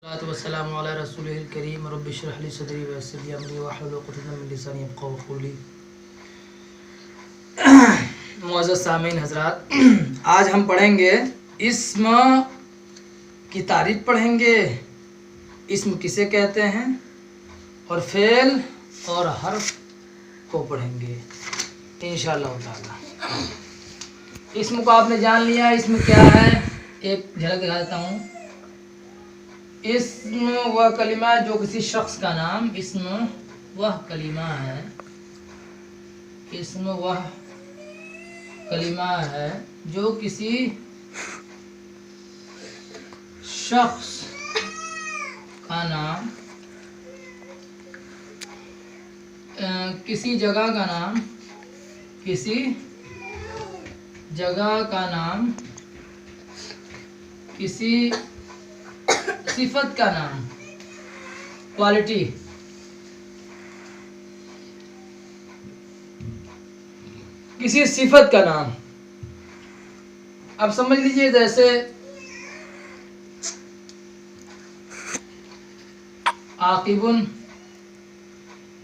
वस्सलामु अला रसूलिल करीम रब्बि इश्रह ली सदरी व यस्सिर ली अमरी वहलुल उक़दतम मिन लिसानी यफ़क़हू क़ौली। मुअज़्ज़ज़ सामीन हज़रात, आज हम पढ़ेंगे इस्म की तारीफ़ पढ़ेंगे, इस्म किसे कहते हैं, और फ़ेल और हर्फ को पढ़ेंगे इंशाअल्लाह ताला। इस्म को आपने जान लिया, इस्म क्या है एक झलक दिखा देता हूँ। इस्म वह कलिमा जो किसी शख्स का नाम, इस्म वह कलिमा है, इस्म वह कलिमा है जो किसी शख्स का नाम, किसी जगह का नाम, किसी जगह का नाम, किसी सिफत का नाम, क्वालिटी, किसी सिफत का नाम। अब समझ लीजिए जैसे आकिबुन,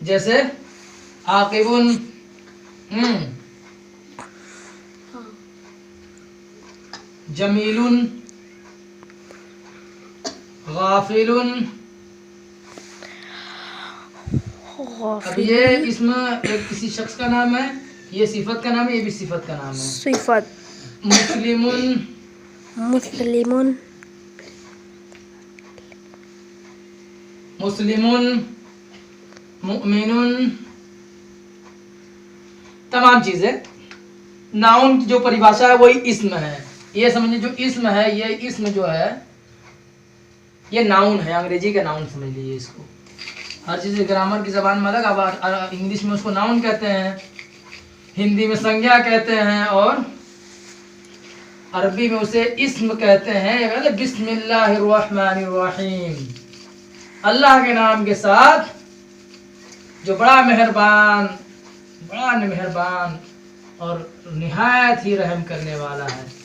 जैसे आकिबुन, जमीलुन, गाफिलुन। अब ये इसमें एक किसी शख्स का नाम है, ये सिफत का नाम है, ये भी सिफत का नाम है। सिफत। मुस्लिमुन, मुस्लिमुन, मुस्लिमुन, मुमिनुन, तमाम चीजें। नाउन की जो परिभाषा है वही इस्म है। ये समझिए जो इस्म है, ये इस्म जो है ये नाउन है, अंग्रेजी का नाउन समझ लीजिए इसको। हर चीज़ ग्रामर की ज़बान में अलग, अब इंग्लिश में उसको नाउन कहते हैं, हिंदी में संज्ञा कहते हैं, और अरबी में उसे इस्म कहते हैं। बिस्मिल्लाहिर्रहमानिर्रहीम, अल्लाह के नाम के साथ जो बड़ा मेहरबान और निहायत ही रहम करने वाला है।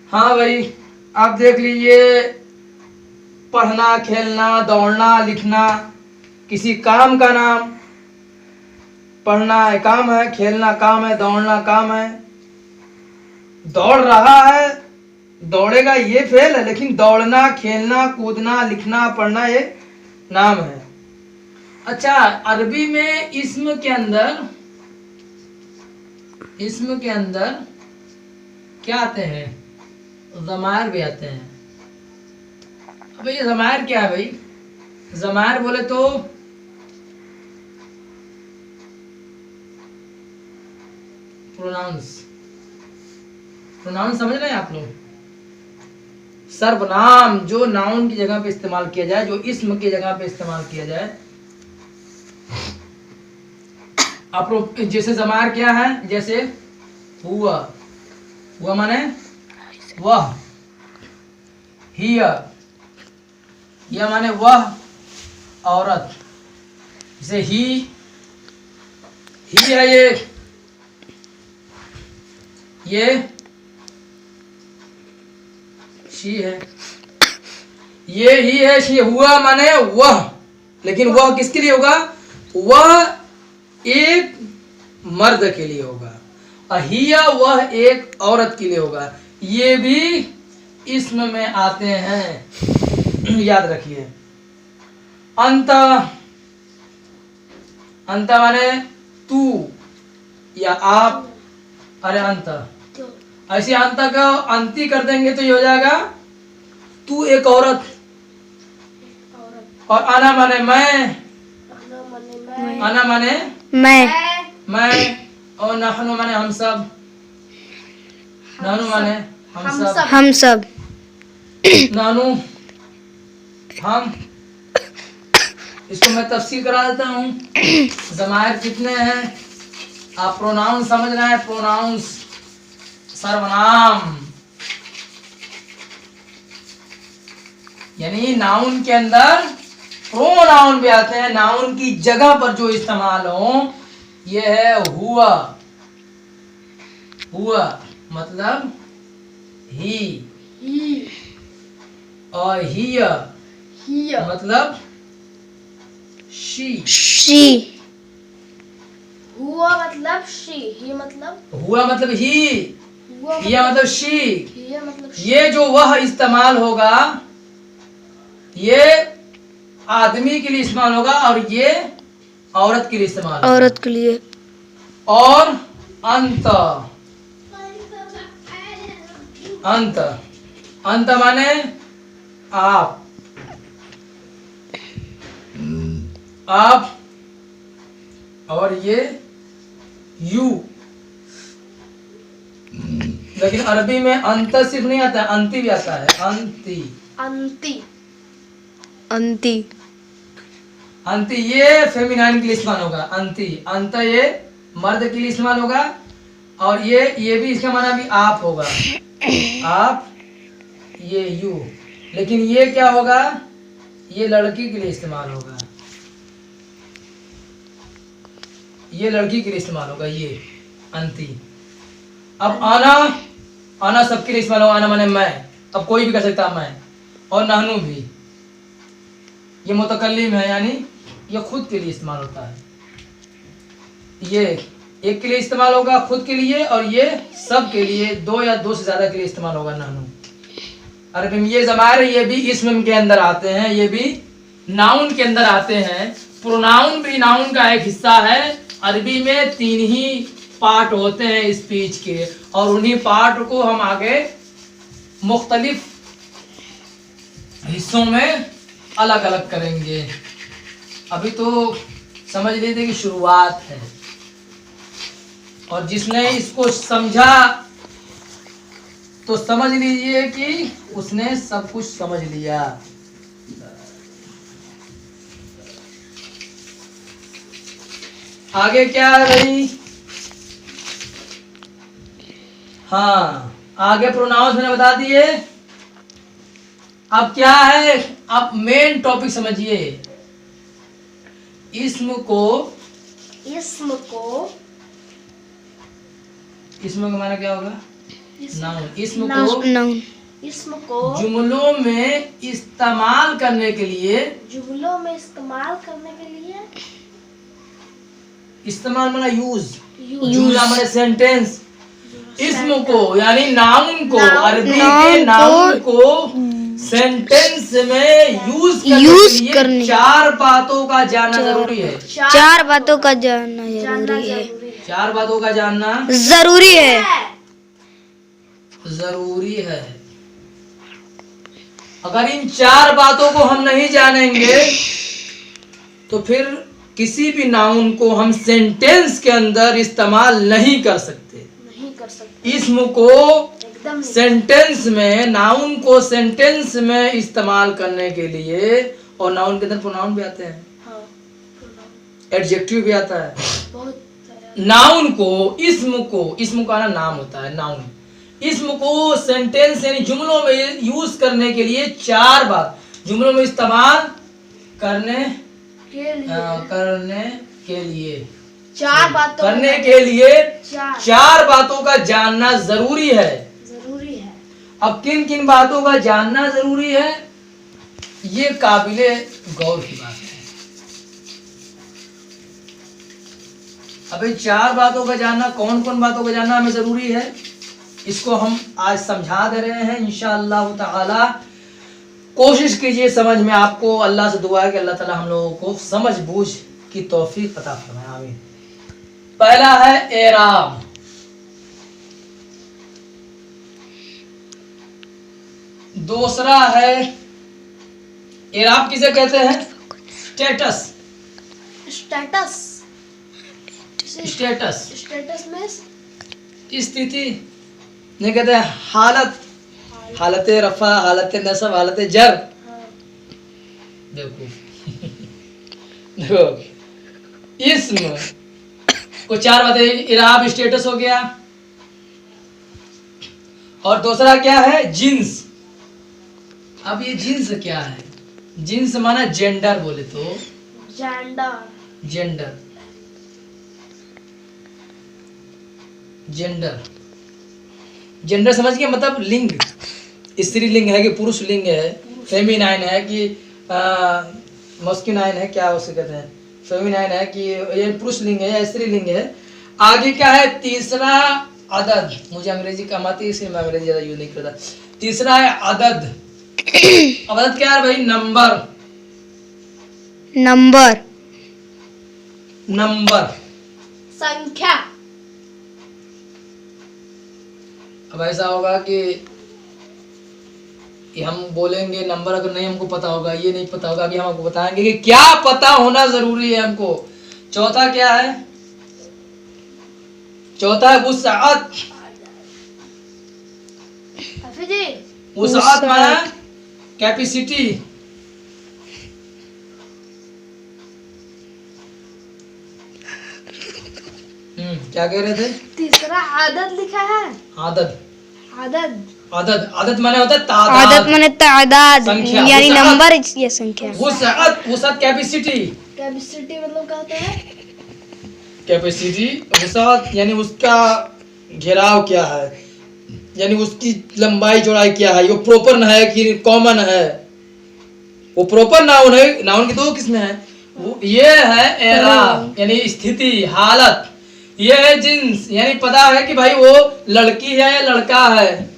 हाँ भाई, आप देख लीजिए, पढ़ना, खेलना, दौड़ना, लिखना, किसी काम का नाम। पढ़ना है काम है, खेलना काम है, दौड़ना काम है। दौड़ रहा है, दौड़ेगा ये फेल है, लेकिन दौड़ना, खेलना, कूदना, लिखना, पढ़ना ये नाम है। अच्छा, अरबी में इस्म के अंदर क्या आते हैं? ज़मायर भी आते हैं। अब ये ज़मायर क्या है भाई? ज़मायर बोले तो प्रोनाउंस समझ रहे हैं आप लोग? सर्वनाम जो नाउन की जगह पे इस्तेमाल किया जाए, जो इस्म की जगह पे इस्तेमाल किया जाए। आप लोग जैसे ज़मायर क्या है, जैसे हुआ माने वह, हिया माने वह औरत, जैसे ही है ये शी है, ये ही है शी। हुआ माने वह, लेकिन वह किसके लिए होगा? वह एक मर्द के लिए होगा, अहिया वह एक औरत के लिए होगा। ये भी इस्म में आते हैं, याद रखिए। अंत माने तू या आप, अरे अंत, ऐसे अंत का अंती कर देंगे तो ये हो जाएगा तू एक औरत। और अना माने मैं, अना माने मैं, और नहनु माने हम सब, नानू माने हम सब, नानू हम। इसको मैं तफसील करा देता हूँ। ज़मायर कितने हैं? आप प्रोनाउन समझ रहे हैं? प्रोनाउंस, सर्वनाम, यानी नाउन के अंदर प्रोनाउन भी आते हैं। नाउन की जगह पर जो इस्तेमाल हो, ये है हुआ मतलब ही। और हिय मतलब शी। शी। हुआ मतलब शी, ही मतलब हुआ मतलब ही, हुआ हिया मतलब शी। हिया मतलब ये जो वह इस्तेमाल होगा ये आदमी के लिए इस्तेमाल होगा और ये औरत के लिए इस्तेमाल होगा। औरत के लिए। और अंत, अंत, अंत माने आप, आप, और ये यू। लेकिन अरबी में अंत सिर्फ नहीं आता है, अंति भी आता है। अंति, अंति। अंति। अंति ये फेमिनाइन के लिए इस्तेमाल होगा। अंति, अंत ये मर्द के लिए इस्तेमाल होगा। और ये भी इसका माना भी आप होगा, आप, ये यू। लेकिन ये क्या होगा, ये लड़की के लिए इस्तेमाल होगा, ये लड़की के लिए इस्तेमाल होगा, ये अंति। अब आना, आना सबके लिए इस्तेमाल होगा। आना माने मैं, अब कोई भी कर सकता है मैं। और नहनु भी, ये मुतकल्लिम है यानी ये खुद के लिए इस्तेमाल होता है। ये एक के लिए इस्तेमाल होगा खुद के लिए, और ये सब के लिए, दो या दो से ज्यादा के लिए इस्तेमाल होगा नहनु। अरबी में ये ज़मायर ये भी इस्म के अंदर आते हैं, ये भी नाउन के अंदर आते हैं। प्रोनाउन भी नाउन का एक हिस्सा है। अरबी में 3 ही पार्ट होते हैं स्पीच के, और उन्हीं पार्ट को हम आगे मुख्तलिफ हिस्सों में अलग अलग करेंगे। अभी तो समझ लीजिए कि शुरुआत है, और जिसने इसको समझा तो समझ लीजिए कि उसने सब कुछ समझ लिया। आगे क्या है भाई? हाँ, आगे प्रोनाउंस मैंने बता दिए। अब क्या है, अब मेन टॉपिक समझिए। इस्म को, इसम को, इस्म का माना क्या होगा? नाउन। इस्म को नाउन। इसम को जुमलों में इस्तेमाल करने के लिए, जुमलों में इस्तेमाल करने के लिए, इस्तेमाल माना यूज, यूज, जुमला माने सेंटेंस। इस्म को यानी नाउन को, नाउन अरबी के नाउन नाउन को सेंटेंस में यूज करने के लिए 4 बातों का जानना जरूरी है। 4 बातों का जानना जानना जरूरी है। जरूरी है। 4 बातों का जानना जरूरी है। जरूरी है। अगर इन 4 बातों को हम नहीं जानेंगे तो फिर किसी भी नाउन को हम सेंटेंस के अंदर इस्तेमाल नहीं कर सकते। नहीं कर सकते इस्म को एकदम नहीं। सेंटेंस में, नाउन को सेंटेंस में इस्तेमाल करने के लिए, और नाउन के अंदर प्रोनाउन भी आते हैं, हाँ, एडजेक्टिव भी आता है। बहुत नाउन को, इस्म का ना नाम होता है नाउन। इस्म को सेंटेंस यानी जुमलों में यूज करने के लिए 4 बात, जुमलों में इस्तेमाल करने के लिए 4 बातों करने के लिए 4 4 बातों का जानना जरूरी है। जरूरी है। अब किन किन बातों का जानना जरूरी है, ये काबिले गौर की बात है। अभी 4 बातों का जानना, कौन कौन बातों का जानना हमें जरूरी है, इसको हम आज समझा दे रहे हैं इंशाअल्लाह ताला। कोशिश कीजिए समझ में। आपको अल्लाह से दुआ है कि अल्लाह ताला हम लोगों को समझ बूझ की तौफीक अता फरमाए, आमीन। पहला है एराब। दूसरा है, एराब किसे कहते हैं? स्टेटस। स्टेटस, स्टेटस स्टेटस में स्थिति नहीं कहते हैं, हालत, हालत रफा, हालत नसब, हालत जर। देखो देखो, इस्म को 4 बातें, इराब स्टेटस हो गया। और दूसरा क्या है? जिन्स। अब ये जिन्स क्या है? जिन्स माना जेंडर, बोले तो जेंडर, जेंडर, जेंडर, जेंडर समझ गए? मतलब लिंग, स्त्री लिंग है कि पुरुष लिंग है, फेमिनाइन है कि मस्कुलाइन है, क्या उसे कहते हैं, फेमिनाइन है कि ये पुरुष लिंग है या स्त्रीलिंग है। आगे क्या है, तीसरा अदद, मुझे अंग्रेजी कम आती है इसलिए मैं अंग्रेजी ज्यादा यूज नहीं करता। तीसरा है अदद। अदद क्या है भाई, नंबर, नंबर, नंबर। संख्या। अब ऐसा होगा कि हम बोलेंगे नंबर, अगर नहीं हमको पता होगा, ये नहीं पता होगा, अभी हम आपको बताएंगे कि क्या पता होना जरूरी है हमको। चौथा क्या है, चौथा है वुसअत। हाफिज जी, वुसअत माना कैपेसिटी। क्या कह रहे थे? तीसरा आदत लिखा है। आदद, आदत, आदद, आदत माने होता है तादाद, आदत माने तादाद, संख्या, यानी वुसअत। नंबर या संख्या। वुसअत, वुसअत कैपेसिटी, कैपेसिटी मतलब क्या होता है? कैपेसिटी, वुसअत यानी उसका घेराव क्या है, यानी उसकी लंबाई चौड़ाई क्या है, वो प्रॉपर है कि कॉमन है। वो प्रॉपर नाउन है, नाउन की दो किस्में हैं, वो ये है एराब यानी स्थिति, हालत। ये है जिन्स, यानी पता है कि भाई वो लड़की है या लड़का है।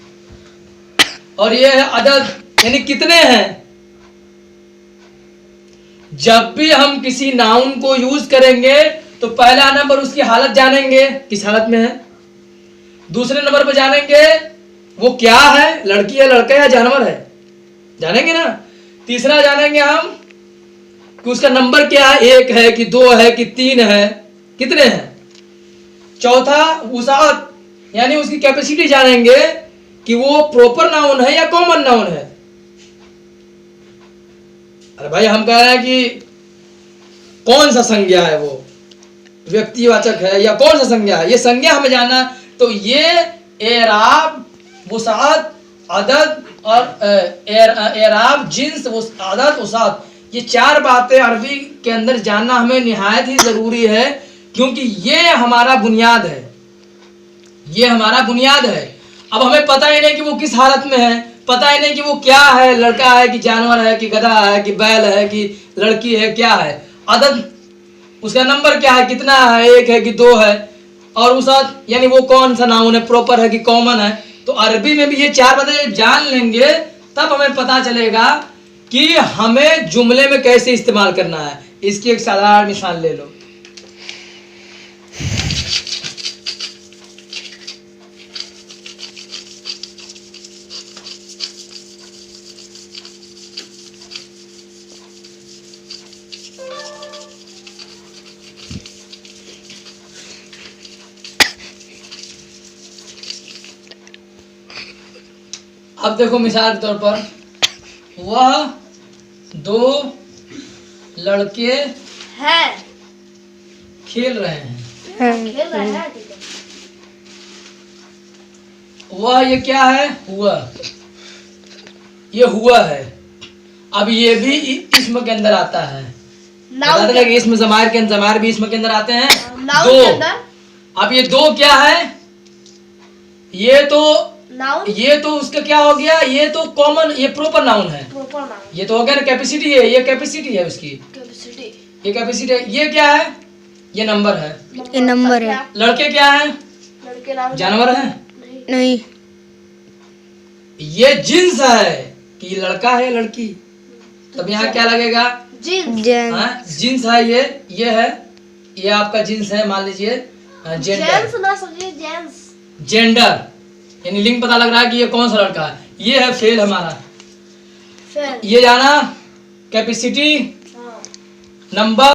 और ये है अदद, यानी कितने हैं। जब भी हम किसी नाउन को यूज करेंगे तो पहला नंबर उसकी हालत जानेंगे, किस हालत में है। दूसरे नंबर पर जानेंगे वो क्या है, लड़की है, लड़का है या जानवर है, जानेंगे ना। तीसरा जानेंगे हम कि उसका नंबर क्या है, 1 है कि 2 है कि 3 है, कितने हैं। चौथा वुसअत, यानी उसकी कैपेसिटी जानेंगे कि वो प्रॉपर नाउन है या कॉमन नाउन है। अरे भाई हम कह रहे हैं कि कौन सा संज्ञा है, वो व्यक्तिवाचक है या कौन सा संज्ञा है, ये संज्ञा हमें जानना। तो ये एराब, वुसअत, अदद और एराब, जिन्स, अदद, वुसअत, ये 4 बातें अरबी के अंदर जानना हमें निहायत ही जरूरी है, क्योंकि ये हमारा बुनियाद है, ये हमारा बुनियाद है। अब हमें पता ही नहीं कि वो किस हालत में है, पता ही नहीं कि वो क्या है, लड़का है कि जानवर है कि गधा है कि बैल है कि लड़की है, क्या है। अदद, उसका नंबर क्या है, कितना है, 1 है कि 2 है। और वुसअत यानी वो कौन सा नाउन है, प्रॉपर है कि कॉमन है। तो अरबी में भी ये 4 बातें जान लेंगे तब हमें पता चलेगा कि हमें जुमले में कैसे इस्तेमाल करना है। इसकी एक साधारण मिसाल ले लो। अब देखो मिसाल के तौर पर, वह 2 लड़के है, खेल रहे हैं। खेल रहा है, ठीक है। वह, ये क्या है, हुआ, ये हुआ है। अब ये भी इसम के अंदर आता है। नाउन लगे इसम ज़माइर के ज़माइर भी इसम के अंदर आते हैं। नाउन के अंदर। अब ये 2 क्या है, ये तो नाउन, ये तो उसका क्या हो गया, ये तो कॉमन, ये प्रॉपर नाउन है। प्रॉपर नाउन, ये तो हो गया ना, कैपेसिटी है, ये कैपेसिटी है उसकी, कैपेसिटी, ये कैपेसिटी है। ये क्या है, ये नंबर है। ये नंबर है। लड़के क्या है, लड़के नाम, जानवर है। नहीं, ये जिन्स है कि लड़का है लड़की। तब यहाँ क्या लगेगा, जींस, जिन्स है, ये है, ये आपका जिन्स है, मान लीजिए जेंडर, जेंट्स ना समझिए, जेंट्स, जेंडर यानी लिंग पता लग रहा है कि ये कौन सा लड़का है। ये है फेल हमारा, फिर ये जाना कैपेसिटी, हाँ, नंबर।